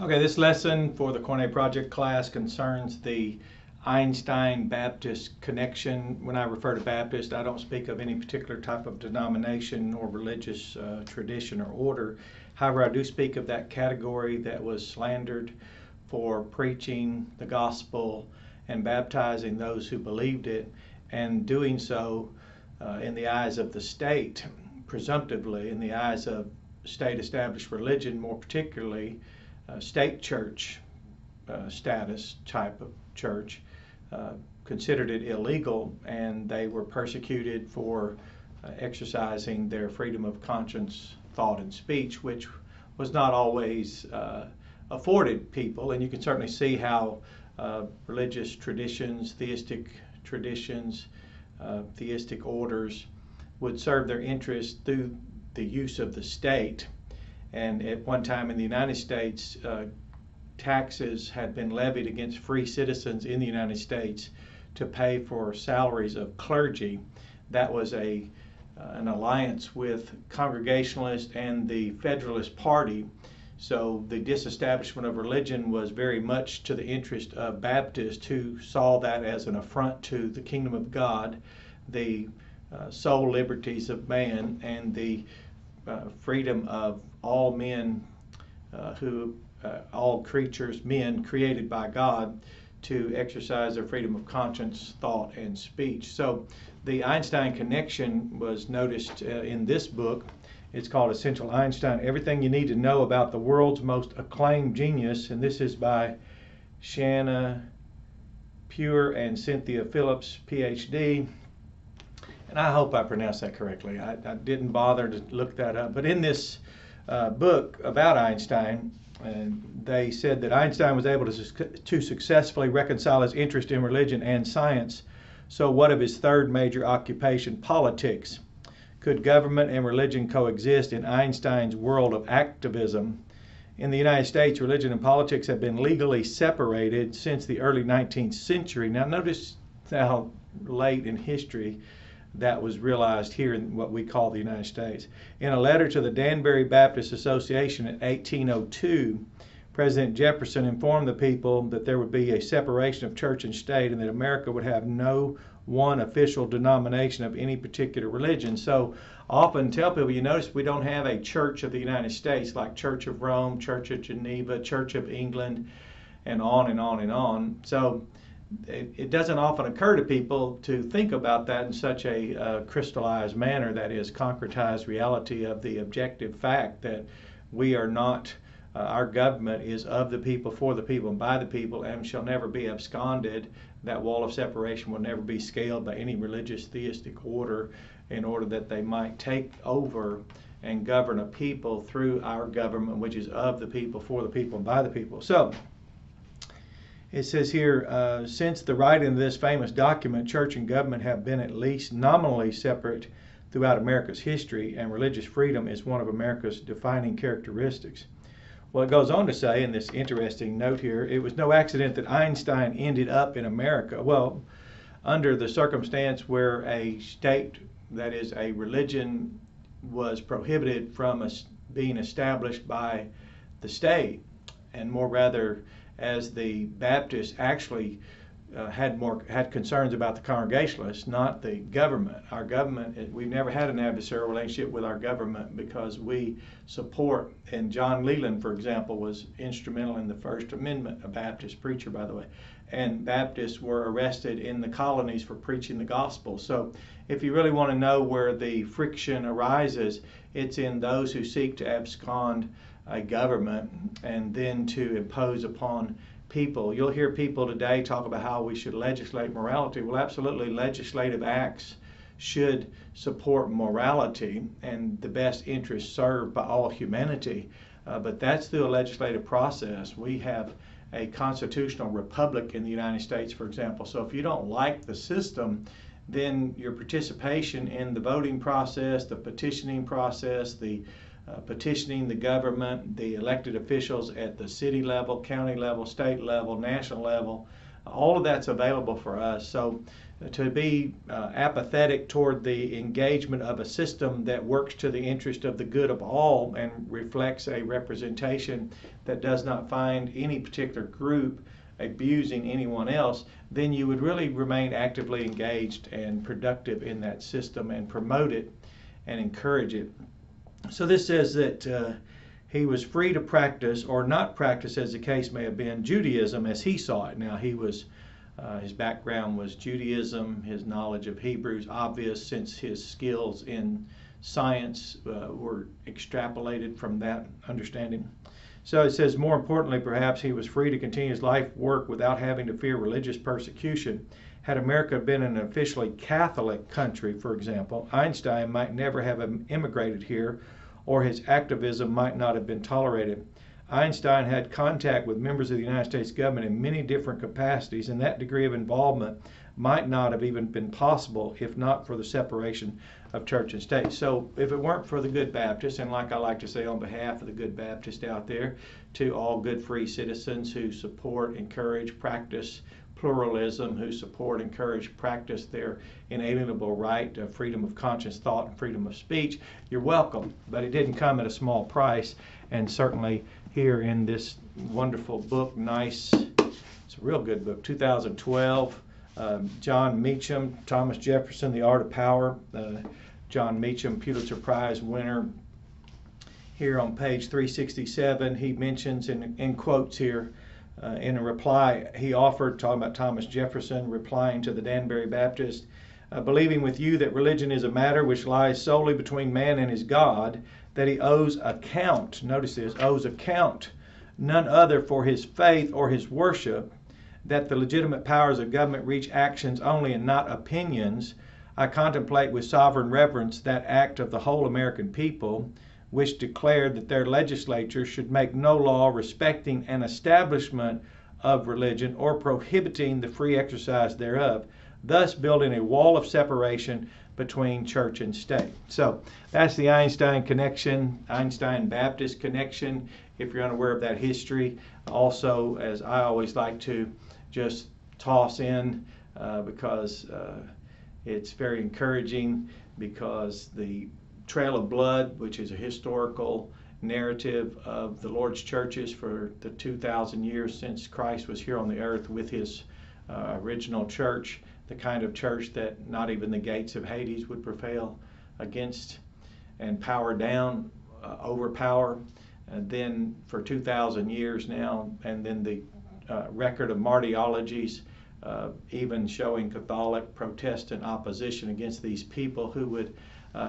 Okay, this lesson for the Cornet Project class concerns the Einstein-Baptist connection. When I refer to Baptist, I don't speak of any particular type of denomination or religious tradition or order. However, I do speak of that category that was slandered for preaching the gospel and baptizing those who believed it, and doing so in the eyes of the state, presumptively in the eyes of state-established religion, more particularly state church status type of church, considered it illegal, and they were persecuted for exercising their freedom of conscience, thought, and speech, which was not always afforded people. And you can certainly see how religious traditions, theistic orders would serve their interests through the use of the state. And at one time in the United States, taxes had been levied against free citizens in the United States to pay for salaries of clergy. That was an alliance with Congregationalists and the Federalist Party. So the disestablishment of religion was very much to the interest of Baptists, who saw that as an affront to the kingdom of God, the soul liberties of man, and the freedom of all men, all creatures, men created by God, to exercise their freedom of conscience, thought, and speech. So the Einstein Connection was noticed in this book. It's called Essential Einstein, Everything You Need to Know About the World's Most Acclaimed Genius, and this is by Shanna Pure and Cynthia Phillips, PhD. And I hope I pronounced that correctly. I didn't bother to look that up. But in this book about Einstein, they said that Einstein was able to successfully reconcile his interest in religion and science. So what of his third major occupation, politics? Could government and religion coexist in Einstein's world of activism? In the United States, religion and politics have been legally separated since the early 19th century. Now notice how late in history that was realized here in what we call the United States. In a letter to the Danbury Baptist Association in 1802, President Jefferson informed the people that there would be a separation of church and state, and that America would have no one official denomination of any particular religion. So often tell people, you notice we don't have a Church of the United States like Church of Rome, Church of Geneva, Church of England, and on and on and on. So it doesn't often occur to people to think about that in such a crystallized manner, that is, concretized reality of the objective fact that we are not, our government is of the people, for the people, and by the people, and shall never be absconded. That wall of separation will never be scaled by any religious theistic order in order that they might take over and govern a people through our government, which is of the people, for the people, and by the people. So it says here, since the writing of this famous document, church and government have been at least nominally separate throughout America's history, and religious freedom is one of America's defining characteristics. Well, it goes on to say in this interesting note here, it was no accident that Einstein ended up in America. Well, under the circumstance where a state, that is a religion, was prohibited from being established by the state, and more rather as the Baptists actually had concerns about the Congregationalists, not the government. Our government, we've never had an adversarial relationship with our government because we support, and John Leland, for example, was instrumental in the First Amendment, a Baptist preacher, by the way, and Baptists were arrested in the colonies for preaching the gospel. So if you really want to know where the friction arises, it's in those who seek to abscond a government and then to impose upon people. You'll hear people today talk about how we should legislate morality. Well, absolutely, legislative acts should support morality and the best interests served by all humanity, but that's through a legislative process. We have a constitutional republic in the United States, for example, so if you don't like the system, then your participation in the voting process, the petitioning process, the petitioning the government, the elected officials at the city level, county level, state level, national level, All of that's available for us. So to be apathetic toward the engagement of a system that works to the interest of the good of all and reflects a representation that does not find any particular group abusing anyone else, then you would really remain actively engaged and productive in that system and promote it and encourage it. So this says that he was free to practice or not practice, as the case may have been, Judaism as he saw it. Now he was his background was Judaism, his knowledge of Hebrew is obvious since his skills in science were extrapolated from that understanding. So it says, more importantly, perhaps he was free to continue his life work without having to fear religious persecution. Had America been an officially Catholic country, for example, Einstein might never have immigrated here, or his activism might not have been tolerated. Einstein had contact with members of the United States government in many different capacities, and that degree of involvement might not have even been possible if not for the separation of church and state. So if it weren't for the good Baptists, and like I like to say on behalf of the good Baptists out there, to all good free citizens who support, encourage, practice pluralism, who support, encourage, practice their inalienable right to freedom of conscience, thought, and freedom of speech, you're welcome. But it didn't come at a small price, and certainly here in this wonderful book, it's a real good book, 2012, John Meacham, Thomas Jefferson, The Art of Power. John Meacham, Pulitzer Prize winner. Here on page 367, he mentions in quotes here, in a reply he offered, talking about Thomas Jefferson, replying to the Danbury Baptist, believing with you that religion is a matter which lies solely between man and his God, that he owes account, notice this, owes account, none other for his faith or his worship, that the legitimate powers of government reach actions only and not opinions, I contemplate with sovereign reverence that act of the whole American people, which declared that their legislature should make no law respecting an establishment of religion or prohibiting the free exercise thereof, thus building a wall of separation between church and state. So that's the Einstein Connection, Einstein-Baptist Connection, if you're unaware of that history. Also, as I always like to just toss in, because it's very encouraging, because the Trail of Blood, which is a historical narrative of the Lord's churches for the 2,000 years since Christ was here on the earth with his original church, the kind of church that not even the gates of Hades would prevail against and power down, overpower. And then for 2,000 years now, and then the record of martyrologies, even showing Catholic, Protestant opposition against these people who would,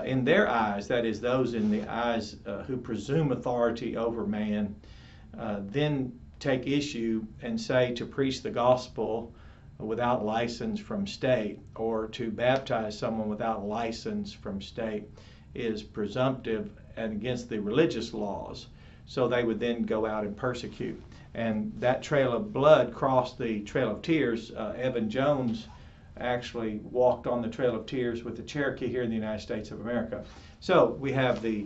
in their eyes, that is those in the eyes who presume authority over man, then take issue and say to preach the gospel without license from state, or to baptize someone without license from state, is presumptive and against the religious laws. So they would then go out and persecute. And that trail of blood crossed the Trail of Tears. Evan Jones actually walked on the Trail of Tears with the Cherokee here in the United States of America. So we have the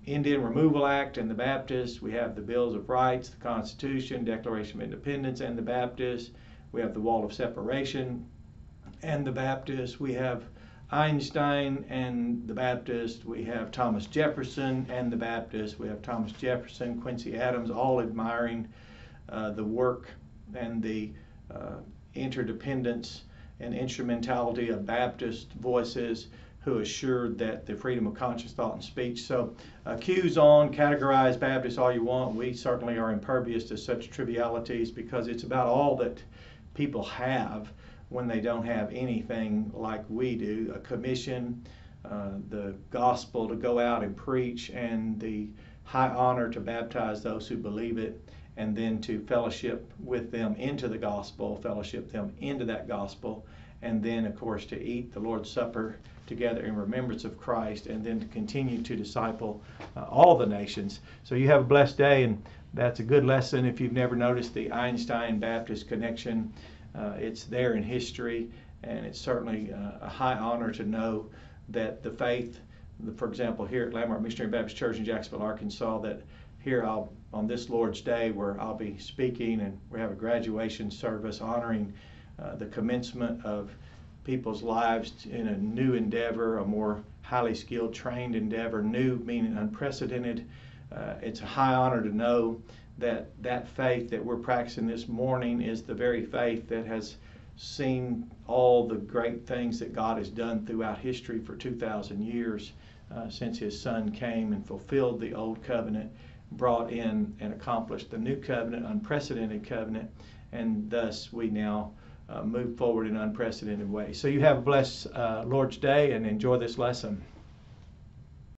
Indian Removal Act and the Baptists. We have the Bills of Rights, the Constitution, Declaration of Independence and the Baptists. We have the Wall of Separation and the Baptists. We have Einstein and the Baptist. We have Thomas Jefferson and the Baptist. We have Thomas Jefferson, Quincy Adams, all admiring the work and the interdependence and instrumentality of Baptist voices who assured that the freedom of conscience, thought, and speech. So accuse on, categorize Baptists all you want. We certainly are impervious to such trivialities, because it's about all that people have when they don't have anything like we do, a commission, the gospel to go out and preach, and the high honor to baptize those who believe it, and then to fellowship with them into the gospel, fellowship them into that gospel, and then of course to eat the Lord's Supper together in remembrance of Christ, and then to continue to disciple all the nations. So you have a blessed day, and that's a good lesson if you've never noticed the Einstein-Baptist Connection. It's there in history, and it's certainly a high honor to know that the faith, for example, here at Landmark Missionary Baptist Church in Jacksonville, Arkansas, that here on this Lord's Day, where I'll be speaking, and we have a graduation service honoring the commencement of people's lives in a new endeavor, a more highly skilled, trained endeavor. New meaning unprecedented. It's a high honor to know that that faith that we're practicing this morning is the very faith that has seen all the great things that God has done throughout history for 2,000 years since His Son came and fulfilled the old covenant, brought in and accomplished the new covenant, unprecedented covenant, and thus we now move forward in unprecedented ways. So you have a blessed Lord's Day and enjoy this lesson.